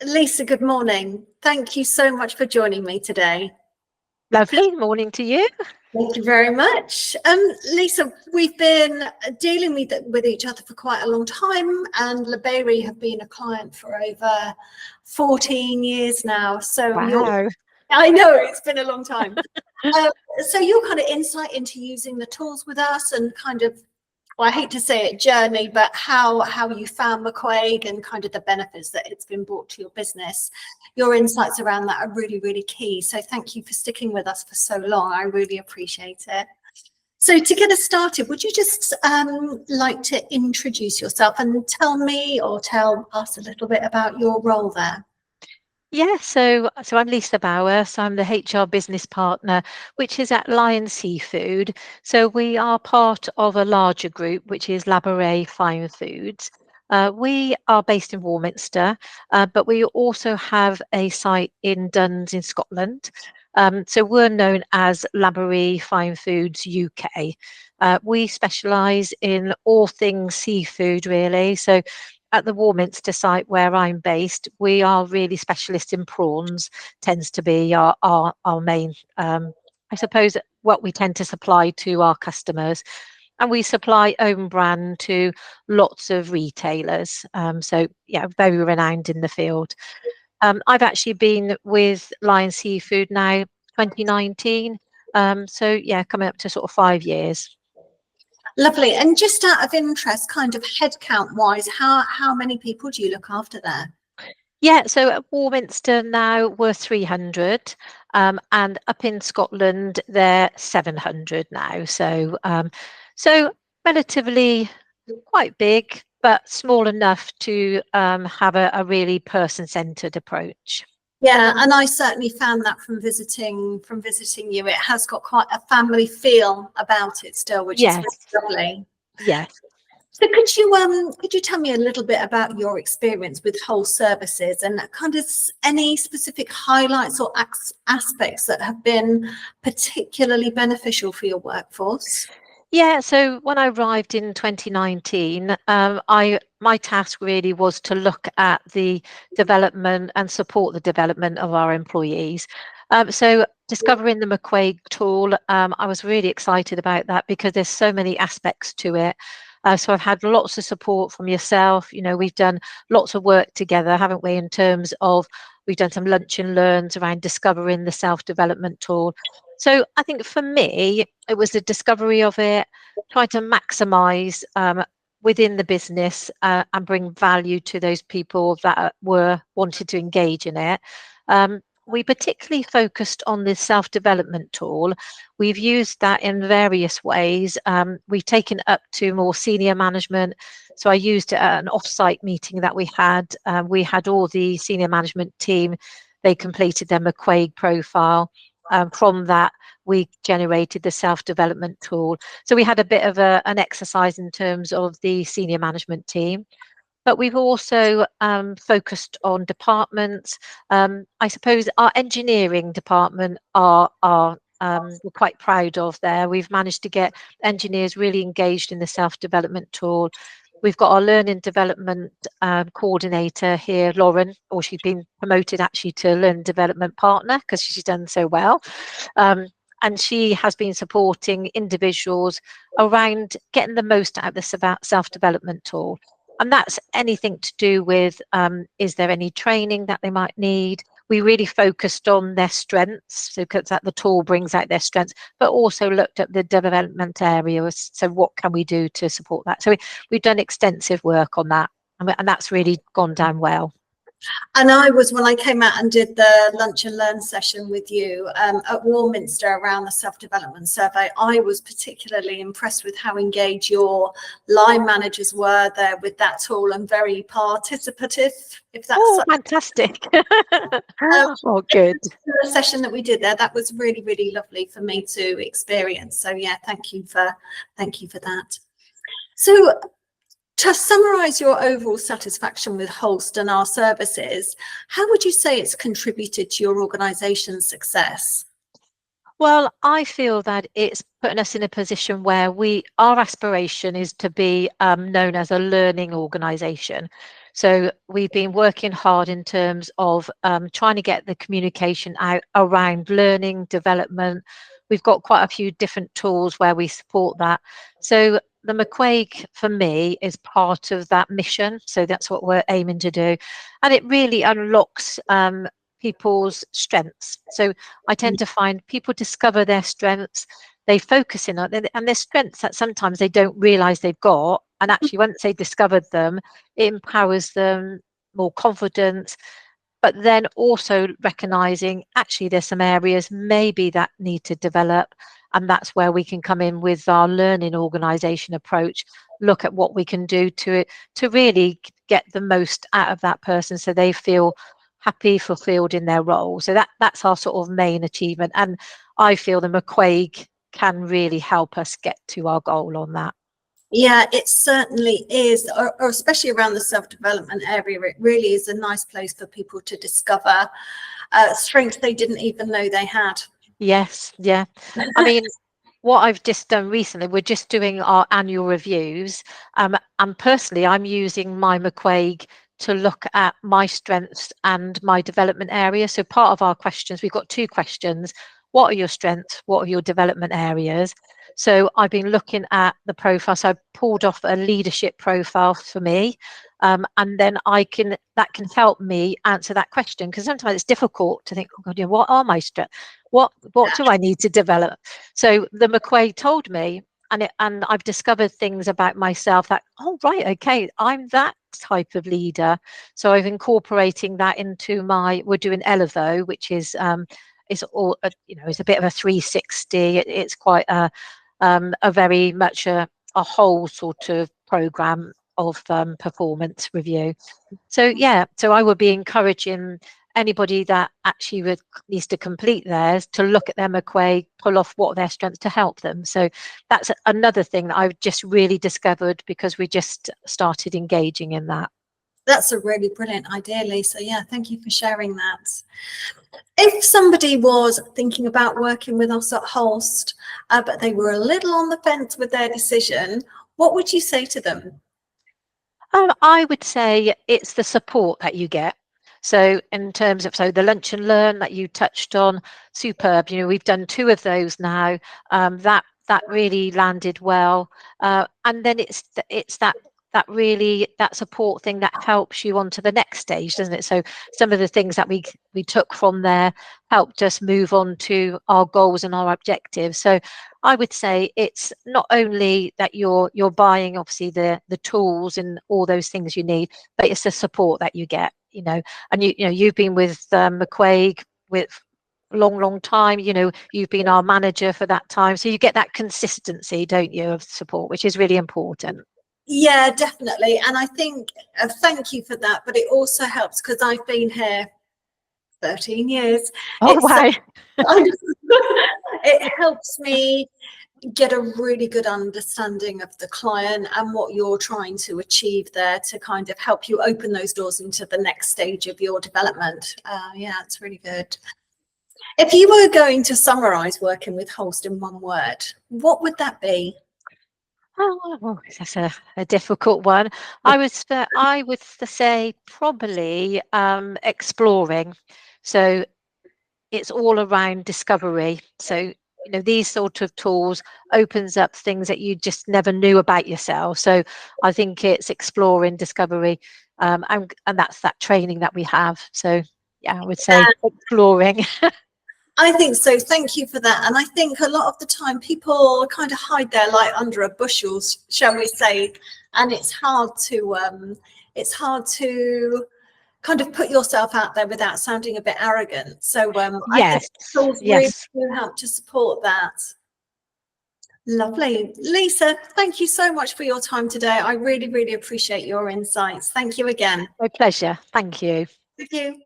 Lisa, good morning. Thank you so much for joining me today. Lovely morning to you. Thank you very much. Lisa, we've been dealing with each other for quite a long time, and LeBerry have been a client for over 14 years now. So Wow. I know it's been a long time. So your kind of insight into using the tools with us and kind of, well, I hate to say it, journey, but how you found McQuaig and kind of the benefits that it's been brought to your business. Your insights around that are really, really key. So thank you for sticking with us for so long. I really appreciate it. So to get us started, would you just like to introduce yourself and tell me or tell us a little bit about your role there? Yeah, so I'm Lisa Bauer. So I'm the HR business partner, which is at Lyons Seafood. So we are part of a larger group, which is Labouré Fine Foods. We are based in Warminster, but we also have a site in Duns in Scotland. So we're known as Labouré Fine Foods UK. We specialise in all things seafood, really. So at the Warminster site where I'm based, we are really specialist in prawns, tends to be our main, I suppose, what we tend to supply to our customers. And we supply own brand to lots of retailers. So, yeah, very renowned in the field. I've actually been with Lion Seafood now 2019. So, yeah, coming up to sort of 5 years. Lovely. And just out of interest, kind of headcount wise, how many people do you look after there? Yeah, so at Warminster now we're 300, and up in Scotland they're 700 now. So relatively quite big, but small enough to have a really person-centered approach. Yeah, and I certainly found that from visiting you. It has got quite a family feel about it still, which is Yes, really lovely. yes. So could you tell me a little bit about your experience with Holst services and kind of any specific highlights or aspects that have been particularly beneficial for your workforce? Yeah, so when I arrived in 2019, my task really was to look at the development and support the development of our employees. So discovering the McQuaig tool, I was really excited about that because there's so many aspects to it. So I've had lots of support from yourself. You know, we've done lots of work together, haven't we, in terms of we've done some lunch and learns around discovering the self-development tool. So I think for me, it was the discovery of it, trying to maximise within the business and bring value to those people that were wanted to engage in it. We particularly focused on the self-development tool. We've used that in various ways. We've taken it up to more senior management. So I used it at an off-site meeting that we had. We had all the senior management team. They completed their McQuaig profile. From that, we generated the self-development tool. So we had a bit of an exercise in terms of the senior management team. But we've also focused on departments. I suppose our engineering department we're quite proud of there. We've managed to get engineers really engaged in the self-development tool. We've got our learning development coordinator here, Lauren, or she's been promoted actually to learning development partner because she's done so well. And she has been supporting individuals around getting the most out of the self-development tool. And that's anything to do with, is there any training that they might need? We really focused on their strengths, so because that the tool brings out their strengths, but also looked at the development areas. So what can we do to support that? So we've done extensive work on that, and that's really gone down well. And I was, when I came out and did the lunch and learn session with you at Warminster around the self-development survey, I was particularly impressed with how engaged your line managers were there with that tool and very participative, if that's fantastic. Oh, good. The session that we did there, that was really, really lovely for me to experience. So yeah, thank you for that. So to summarise your overall satisfaction with Holst and our services, how would you say it's contributed to your organisation's success? Well, I feel that it's putting us in a position where our aspiration is to be known as a learning organisation. So we've been working hard in terms of trying to get the communication out around learning, development. We've got quite a few different tools where we support that. So the McQuaig, for me, is part of that mission. So that's what we're aiming to do. And it really unlocks people's strengths. So I tend to find people discover their strengths, they focus in on, and their strengths that sometimes they don't realize they've got. And actually, once they discovered them, it empowers them, more confidence, but then also recognizing actually there's some areas maybe that need to develop. And that's where we can come in with our learning organization approach, look at what we can do to really get the most out of that person so they feel happy, fulfilled in their role. So that's our sort of main achievement. And I feel the McQuaig can really help us get to our goal on that. Yeah, it certainly is, or especially around the self-development area. It really is a nice place for people to discover strengths they didn't even know they had. Yes, yeah. I mean, what I've just done recently, we're just doing our annual reviews. And personally, I'm using my McQuaig to look at my strengths and my development area. So part of our questions, we've got 2 questions. What are your strengths? What are your development areas? So I've been looking at the profile. So I pulled off a leadership profile for me. And then that can help me answer that question, because sometimes it's difficult to think, oh God, what are my strengths? What do I need to develop? So the McQuaig told me, and I've discovered things about myself that, oh right, okay, I'm that type of leader. So I've incorporating that into we're doing Elevo, which is it's all it's a bit of a 360. It's quite a very much a whole sort of program of performance review. So yeah, so I would be encouraging anybody that actually needs to complete theirs to look at their McQuaig, pull off what are their strengths to help them. So that's another thing that I've just really discovered because we just started engaging in that. That's a really brilliant idea, Lisa. Yeah, thank you for sharing that. If somebody was thinking about working with us at Holst, but they were a little on the fence with their decision, what would you say to them? I would say it's the support that you get. So in terms of the lunch and learn that you touched on, superb. We've done 2 of those now. That really landed well. And then it's that support thing that helps you on to the next stage, doesn't it? So some of the things that we took from there helped us move on to our goals and our objectives. So I would say it's not only that you're buying obviously the tools and all those things you need, but it's the support that you get, and you've been with McQuaig with a long time, you've been our manager for that time. So you get that consistency, don't you, of support, which is really important. Yeah, definitely. And I think, thank you for that, but it also helps because I've been here 13 years. Oh, wow. It helps me get a really good understanding of the client and what you're trying to achieve there to kind of help you open those doors into the next stage of your development. Yeah, it's really good. If you were going to summarize working with Holst in one word, what would that be? Oh, that's a difficult one. I would say probably exploring. So it's all around discovery. So these sort of tools opens up things that you just never knew about yourself. So I think it's exploring, discovery, and that's that training that we have. So yeah, I would say exploring. I think so. Thank you for that. And I think a lot of the time people kind of hide their light under a bushel, shall we say, and it's hard to kind of put yourself out there without sounding a bit arrogant. So I think tools really do help to support that. Lovely. Lisa, thank you so much for your time today. I really, really appreciate your insights. Thank you again. My pleasure. Thank you. Thank you.